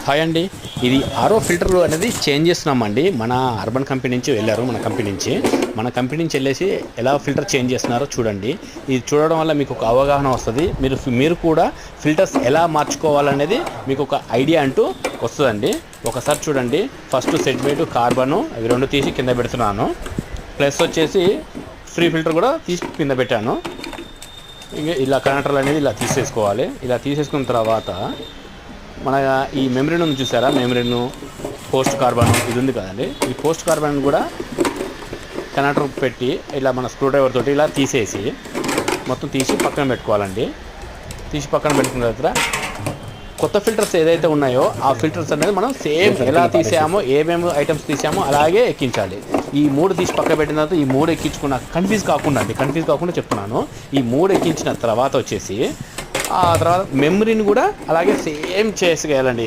Hi అండి, ఇది ఆరో ఫిల్టర్ అనేది చేంజ్ చేస్తున్నామండి. మన అర్బన్ కంపెనీ నుంచి వెళ్ళారు. మన కంపెనీ నుంచి వెళ్ళేసి ఎలా ఫిల్టర్ చేంజ్ చేస్తున్నారో చూడండి. ఇది చూడడం వల్ల మీకు ఒక అవగాహన వస్తుంది. మీరు కూడా ఫిల్టర్స్ ఎలా మార్చుకోవాలనేది మీకు ఒక ఐడియా అంటూ వస్తుందండి. ఒకసారి చూడండి. ఫస్ట్ సెట్ బెడ్, కార్బను అవి రెండు తీసి కింద పెడుతున్నాను. ప్లస్ వచ్చేసి ఫ్రీ ఫిల్టర్ కూడా తీసి కింద పెట్టాను. ఇంకా ఇలా కనెక్టర్లు అనేది ఇలా తీసేసుకోవాలి. ఇలా తీసేసుకున్న తర్వాత మన ఈ మెమరీన్ ఉంది చూసారా, మెమరీన్ పోస్ట్ కార్బన్ ఇది ఉంది కదండి. ఈ పోస్ట్ కార్బన్ కూడా కనెక్టర్ పెట్టి ఇలా మన స్క్రూ డ్రైవర్ తోటి ఇలా తీసేసి మొత్తం తీసి పక్కన పెట్టుకోవాలండి. తీసి పక్కన పెట్టుకున్న తర్వాత కొత్త ఫిల్టర్స్ ఏదైతే ఉన్నాయో ఆ ఫిల్టర్స్ అనేది మనం సేమ్ ఎలా తీసామో, ఏమేమి ఐటమ్స్ తీసామో అలాగే ఎక్కించాలి. ఈ మూడు తీసి పక్క పెట్టిన తర్వాత ఈ మూడు ఎక్కించుకున్న కన్ఫ్యూజ్ కాకుండా చెప్తున్నాను. ఈ మూడు ఎక్కించిన తర్వాత వచ్చేసి ఆ తర్వాత మెమరీని కూడా అలాగే సేమ్ చేసేయాలండి.